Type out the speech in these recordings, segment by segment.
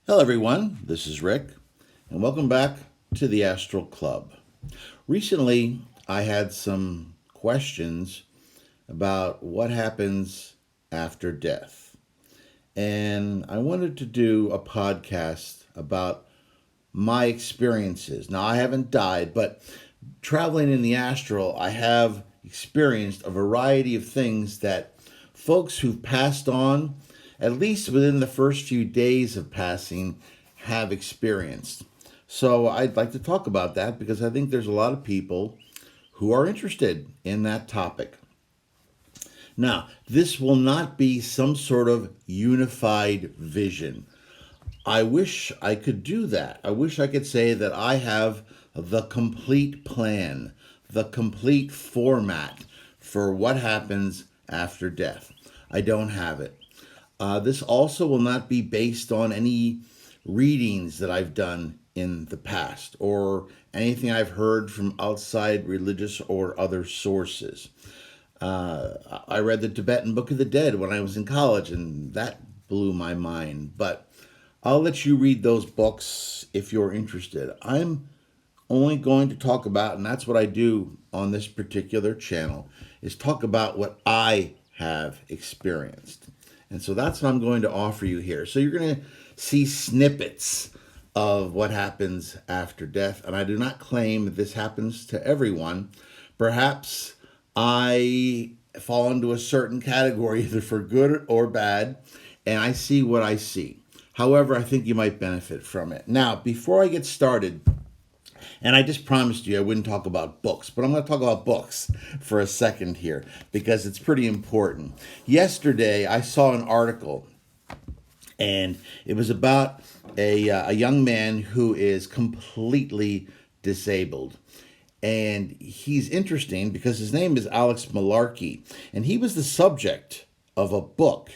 Hello, everyone. This is Rick, and welcome back to the Astral Club. Recently, I had some questions about what happens after death, and I wanted to do a podcast about my experiences. Now, I haven't died, but traveling in the astral, I have experienced a variety of things that folks who've passed on, at least within the first few days of passing, have experienced. So I'd like to talk about that because I think there's a lot of people who are interested in that topic. Now, this will not be some sort of unified vision. I wish I could do that. I wish I could say that I have the complete plan, the complete format for what happens after death. I don't have it. This also will not be based on any readings that I've done in the past or anything I've heard from outside religious or other sources. I read the Tibetan Book of the Dead when I was in college, and that blew my mind. But I'll let you read those books if you're interested. I'm only going to talk about, and that's what I do on this particular channel, is talk about what I have experienced. And so that's what I'm going to offer you here. So you're going to see snippets of what happens after death. And I do not claim that this happens to everyone. Perhaps I fall into a certain category, either for good or bad, and I see what I see. However, I think you might benefit from it. Now, before I get started, and I just promised you I wouldn't talk about books, but I'm going to talk about books for a second here because it's pretty important. Yesterday, I saw an article, and it was about a young man who is completely disabled. And he's interesting because his name is Alex Malarkey, and he was the subject of a book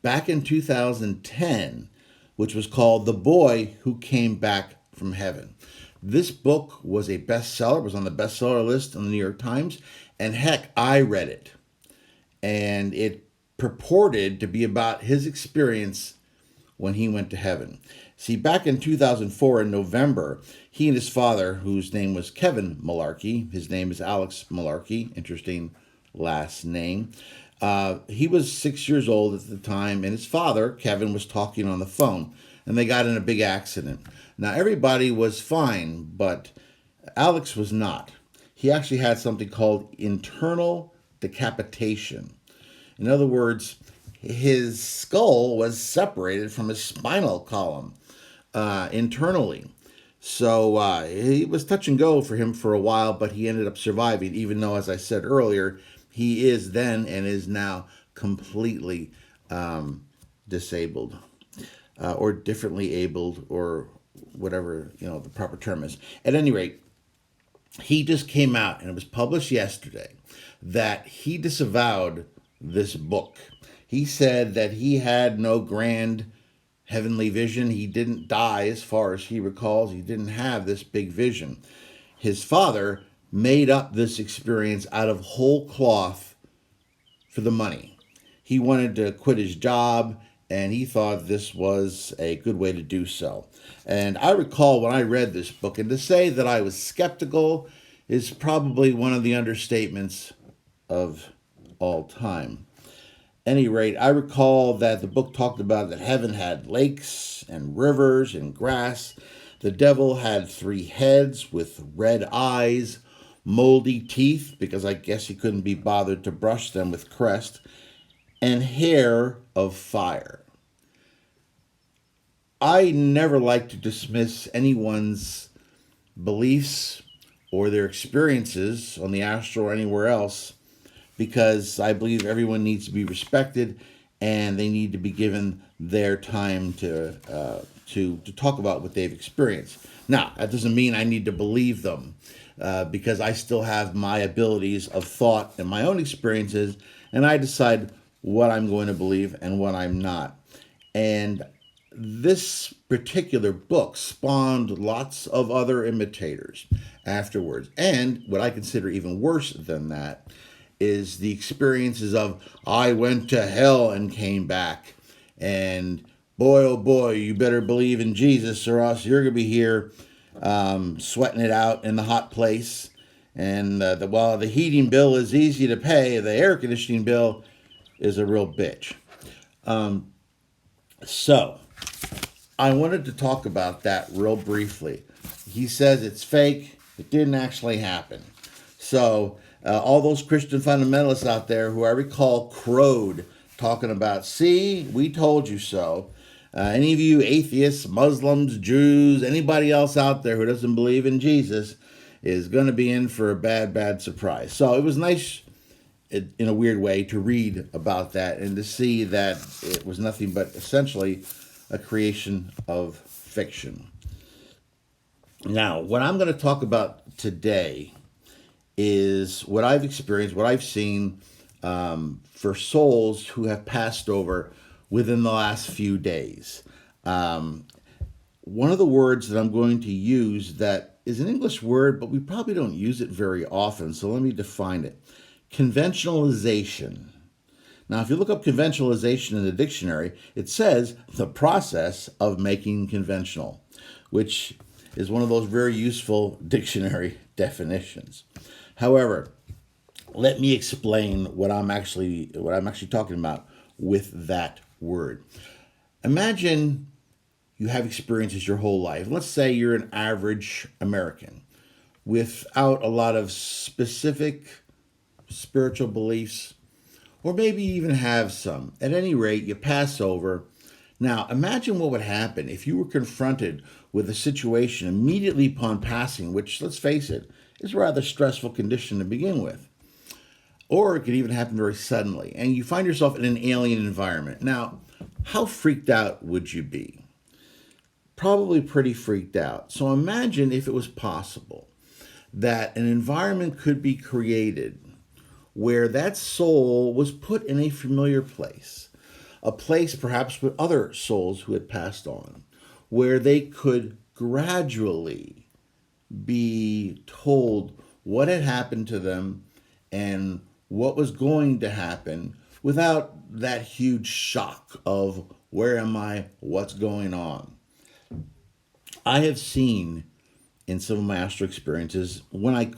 back in 2010, which was called The Boy Who Came Back from Heaven. This book was a bestseller, was on the bestseller list on the New York Times, and heck, I read it. And it purported to be about his experience when he went to heaven. See, back in 2004 in November, he and his father, whose name was Kevin Malarkey, his name is Alex Malarkey, interesting last name. He was 6 years old at the time, and his father, Kevin, was talking on the phone, and they got in a big accident. Now, everybody was fine, but Alex was not. He actually had something called internal decapitation. In other words, his skull was separated from his spinal column internally. So it was touch and go for him for a while, but he ended up surviving, even though, as I said earlier, he is then and is now completely disabled or differently abled or whatever the proper term is. At any rate, he just came out, and it was published yesterday, that he disavowed this book. He said that he had no grand heavenly vision. He didn't die, as far as he recalls. He didn't have this big vision. His father made up this experience out of whole cloth for the money. He wanted to quit his job, and he thought this was a good way to do so. And I recall when I read this book, and to say that I was skeptical is probably one of the understatements of all time. At any rate, I recall that the book talked about that heaven had lakes and rivers and grass. The devil had 3 heads with red eyes, moldy teeth, because I guess he couldn't be bothered to brush them with crest, and hair of fire. I never like to dismiss anyone's beliefs or their experiences on the astral or anywhere else, because I believe everyone needs to be respected and they need to be given their time to talk about what they've experienced. Now, that doesn't mean I need to believe them because I still have my abilities of thought and my own experiences, and I decide what I'm going to believe and what I'm not. And this particular book spawned lots of other imitators afterwards. And what I consider even worse than that is the experiences of I went to hell and came back, and boy, oh boy, you better believe in Jesus or else you're going to be here sweating it out in the hot place. And while the heating bill is easy to pay, the air conditioning bill is a real bitch. So I wanted to talk about that real briefly. He says it's fake. It didn't actually happen. So all those Christian fundamentalists out there who I recall crowed talking about, see, we told you so. Any of you atheists, Muslims, Jews, anybody else out there who doesn't believe in Jesus is going to be in for a bad, bad surprise. So it was nice, in a weird way, to read about that and to see that it was nothing but essentially a creation of fiction. Now, what I'm going to talk about today is what I've experienced, what I've seen for souls who have passed over within the last few days. One of the words that I'm going to use that is an English word, but we probably don't use it very often, so let me define it. Conventionalization. Now, if you look up conventionalization in the dictionary, it says the process of making conventional, which is one of those very useful dictionary definitions. However, let me explain what I'm actually talking about with that word. Imagine you have experiences your whole life. Let's say you're an average American without a lot of specific spiritual beliefs, or maybe even have some. At any rate, you pass over. Now, imagine what would happen if you were confronted with a situation immediately upon passing, which, let's face it, is a rather stressful condition to begin with. Or it could even happen very suddenly, and you find yourself in an alien environment. Now, how freaked out would you be? Probably pretty freaked out. So imagine if it was possible that an environment could be created where that soul was put in a familiar place, a place perhaps with other souls who had passed on, where they could gradually be told what had happened to them and what was going to happen without that huge shock of where am I, what's going on. I have seen in some of my astral experiences when I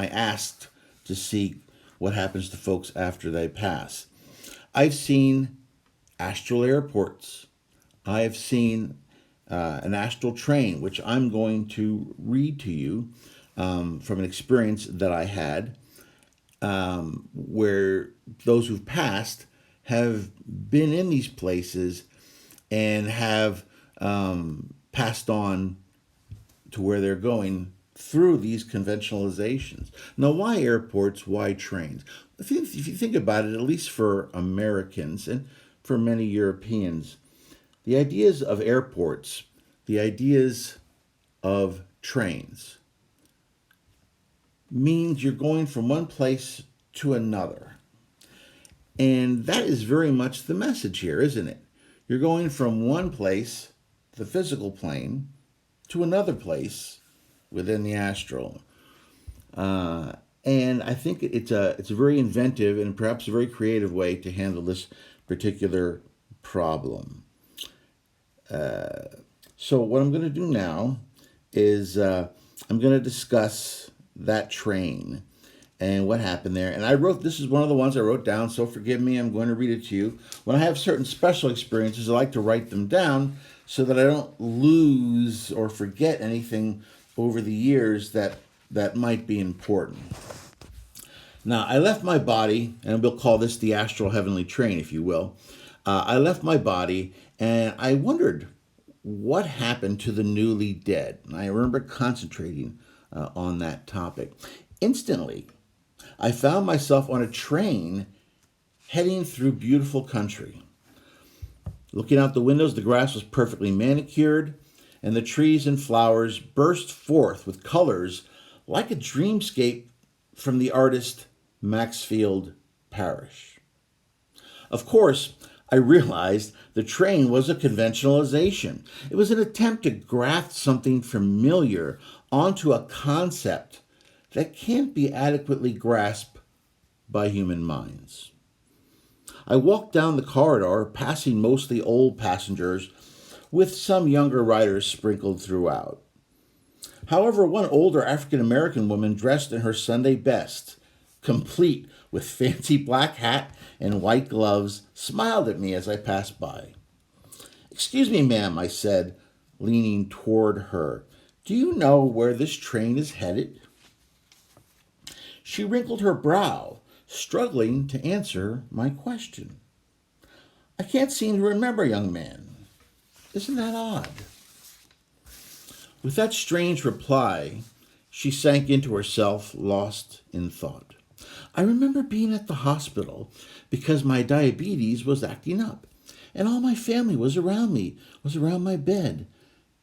asked to see what happens to folks after they pass. I've seen astral airports. I've seen an astral train, which I'm going to read to you from an experience that I had where those who've passed have been in these places and have passed on to where they're going through these conventionalizations. Now, why airports? Why trains? If you think about it, at least for Americans and for many Europeans, the ideas of airports, the ideas of trains, means you're going from one place to another. And that is very much the message here, isn't it? You're going from one place, the physical plane, to another place within the astral. And I think it's a very inventive and perhaps a very creative way to handle this particular problem. So what I'm going to do now is I'm going to discuss that train and what happened there. And this is one of the ones I wrote down, so forgive me, I'm going to read it to you. When I have certain special experiences, I like to write them down so that I don't lose or forget anything over the years that might be important. Now, I left my body, and we'll call this the astral heavenly train, if you will. I left my body, and I wondered what happened to the newly dead. And I remember concentrating on that topic. Instantly, I found myself on a train heading through beautiful country. Looking out the windows, the grass was perfectly manicured, and the trees and flowers burst forth with colors like a dreamscape from the artist Maxfield Parrish. Of course, I realized the train was a conventionalization. It was an attempt to graft something familiar onto a concept that can't be adequately grasped by human minds. I walked down the corridor, passing mostly old passengers, with some younger riders sprinkled throughout. However, one older African American woman dressed in her Sunday best, complete with fancy black hat and white gloves, smiled at me as I passed by. "Excuse me, ma'am," I said, leaning toward her. "Do you know where this train is headed?" She wrinkled her brow, struggling to answer my question. "I can't seem to remember, young man. Isn't that odd?" With that strange reply, she sank into herself, lost in thought. I remember being at the hospital because my diabetes was acting up, and all my family was around me, was around my bed.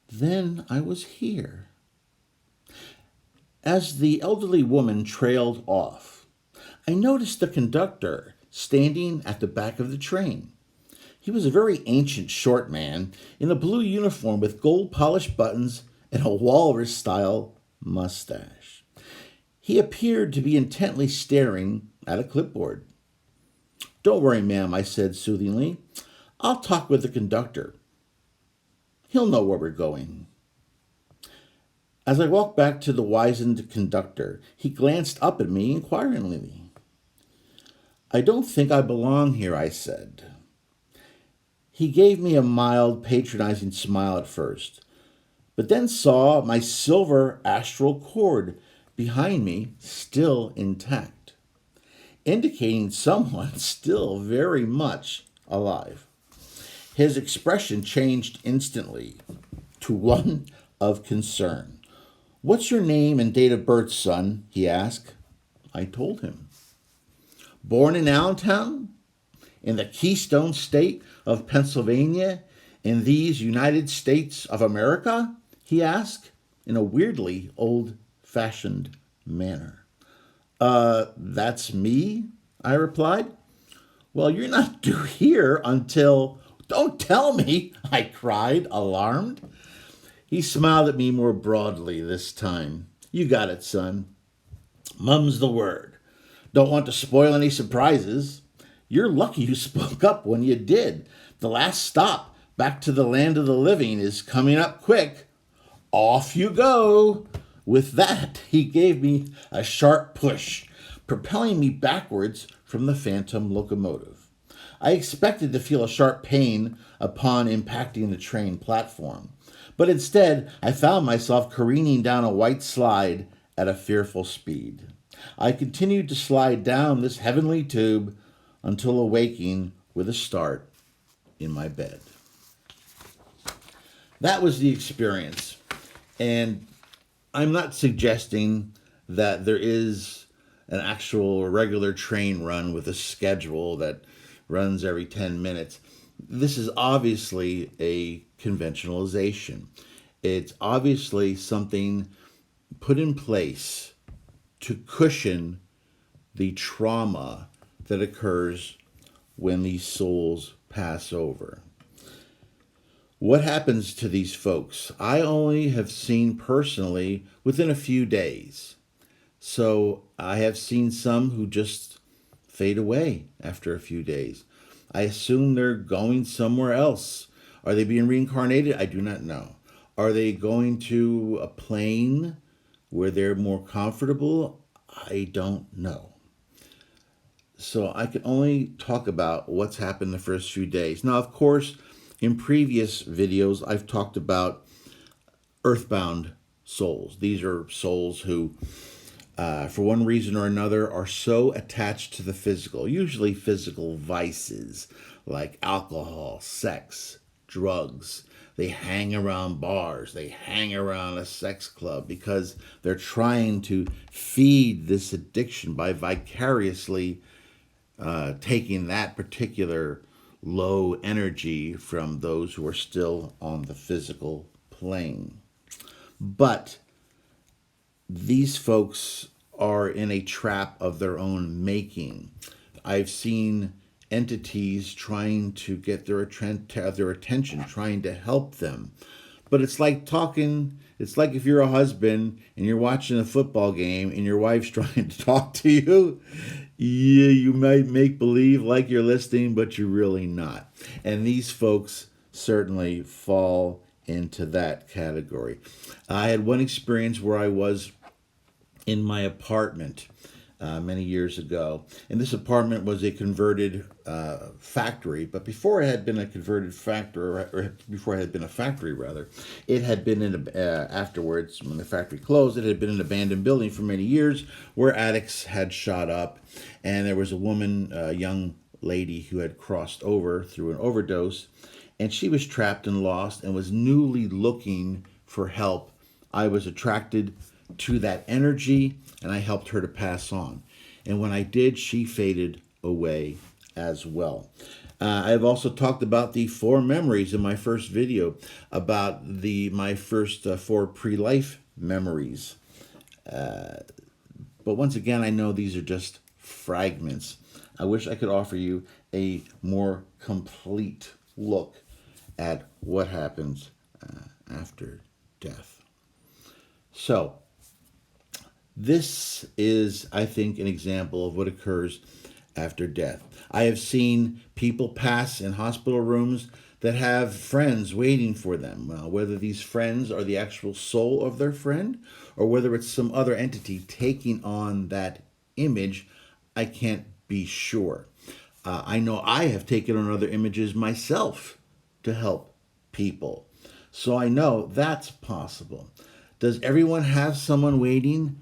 Then I was here. As the elderly woman trailed off, I noticed the conductor standing at the back of the train. He was a very ancient short man in a blue uniform with gold-polished buttons and a walrus-style mustache. He appeared to be intently staring at a clipboard. "Don't worry, ma'am," I said soothingly. "I'll talk with the conductor. He'll know where we're going." As I walked back to the wizened conductor, he glanced up at me inquiringly. "I don't think I belong here," I said. He gave me a mild, patronizing smile at first, but then saw my silver astral cord behind me still intact, indicating someone still very much alive. His expression changed instantly to one of concern. "What's your name and date of birth, son?" he asked. I told him. "Born in Allentown, in the Keystone State of Pennsylvania, in these United States of America?" he asked in a weirdly old-fashioned manner. That's me," I replied. "Well, you're not due here until—" "Don't tell me," I cried, alarmed. He smiled at me more broadly this time. "You got it, son. Mum's the word. Don't want to spoil any surprises. You're lucky you spoke up when you did. The last stop back to the land of the living is coming up quick. Off you go." With that, he gave me a sharp push, propelling me backwards from the phantom locomotive. I expected to feel a sharp pain upon impacting the train platform, but instead I found myself careening down a white slide at a fearful speed. I continued to slide down this heavenly tube until awaking with a start in my bed. That was the experience. And I'm not suggesting that there is an actual regular train run with a schedule that runs every 10 minutes. This is obviously a conventionalization. It's obviously something put in place to cushion the trauma that occurs when these souls pass over. What happens to these folks? I only have seen personally within a few days. So I have seen some who just fade away after a few days. I assume they're going somewhere else. Are they being reincarnated? I do not know. Are they going to a plane where they're more comfortable? I don't know. So I can only talk about what's happened the first few days. Now, of course, in previous videos, I've talked about earthbound souls. These are souls who, for one reason or another, are so attached to the physical, usually physical vices like alcohol, sex, drugs. They hang around bars, they hang around a sex club because they're trying to feed this addiction by vicariously taking that particular low energy from those who are still on the physical plane. But these folks are in a trap of their own making. I've seen entities trying to get their attention, trying to help them, But it's like talking, it's like if you're a husband and you're watching a football game and your wife's trying to talk to you. Yeah, you might make believe like you're listening, but you're really not. And these folks certainly fall into that category. I had one experience where I was in my apartment many years ago. And this apartment was a converted factory. But before it had been a converted factory, or before it had been a factory, rather, it had been in afterwards, when the factory closed, it had been an abandoned building for many years where addicts had shot up. And there was a woman, a young lady, who had crossed over through an overdose. And she was trapped and lost and was newly looking for help. I was attracted to that energy, and I helped her to pass on. And when I did, she faded away as well. I've also talked about the 4 memories in my first video, about my first 4 pre-life memories. But once again, I know these are just fragments. I wish I could offer you a more complete look at what happens after death. So, this is, I think, an example of what occurs after death. I have seen people pass in hospital rooms that have friends waiting for them. Whether these friends are the actual soul of their friend or whether it's some other entity taking on that image, I can't be sure. I know I have taken on other images myself to help people. So I know that's possible. Does everyone have someone waiting?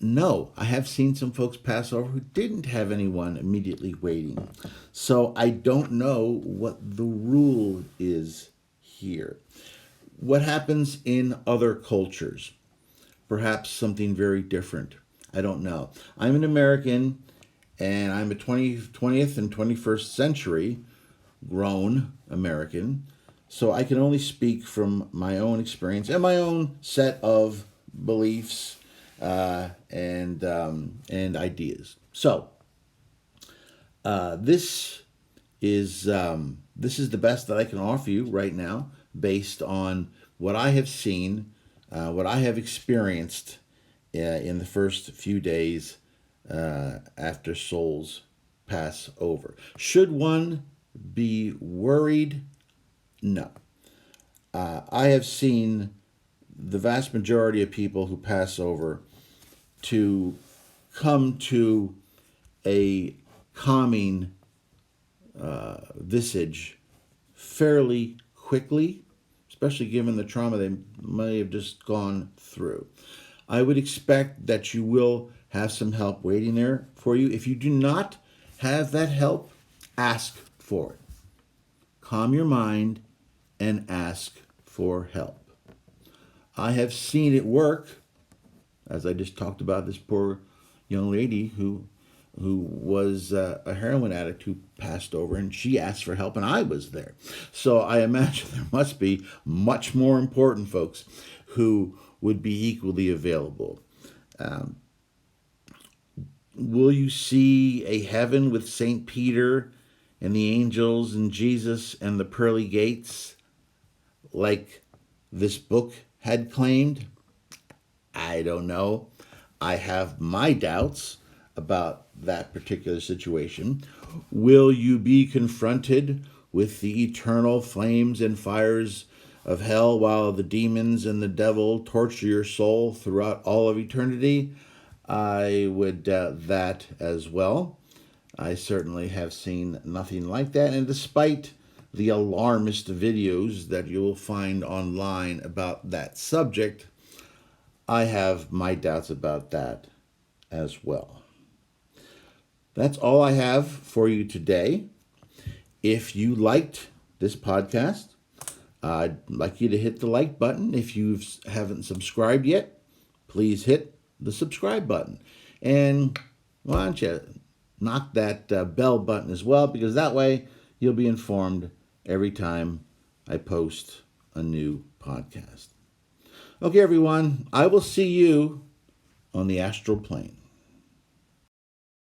No, I have seen some folks pass over who didn't have anyone immediately waiting. So I don't know what the rule is here. What happens in other cultures? Perhaps something very different. I don't know. I'm an American, and I'm a 20th and 21st century grown American. So I can only speak from my own experience and my own set of beliefs and ideas. So this is the best that I can offer you right now, based on what I have seen, what I have experienced in the first few days after souls pass over. Should one be worried? No. I have seen the vast majority of people who pass over to come to a calming visage fairly quickly, especially given the trauma they may have just gone through. I would expect that you will have some help waiting there for you. If you do not have that help, ask for it. Calm your mind and ask for help. I have seen it work, as I just talked about this poor young lady who was a heroin addict who passed over, and she asked for help, and I was there. So I imagine there must be much more important folks who would be equally available. Will you see a heaven with St. Peter and the angels and Jesus and the pearly gates, like this book had claimed? I don't know. I have my doubts about that particular situation. Will you be confronted with the eternal flames and fires of hell while the demons and the devil torture your soul throughout all of eternity? I would doubt that as well. I certainly have seen nothing like that, and despite the alarmist videos that you will find online about that subject, I have my doubts about that as well. That's all I have for you today. If you liked this podcast, I'd like you to hit the like button. If you haven't subscribed yet, please hit the subscribe button. And why don't you knock that bell button as well, because that way you'll be informed every time I post a new podcast. Okay, everyone, I will see you on the astral plane.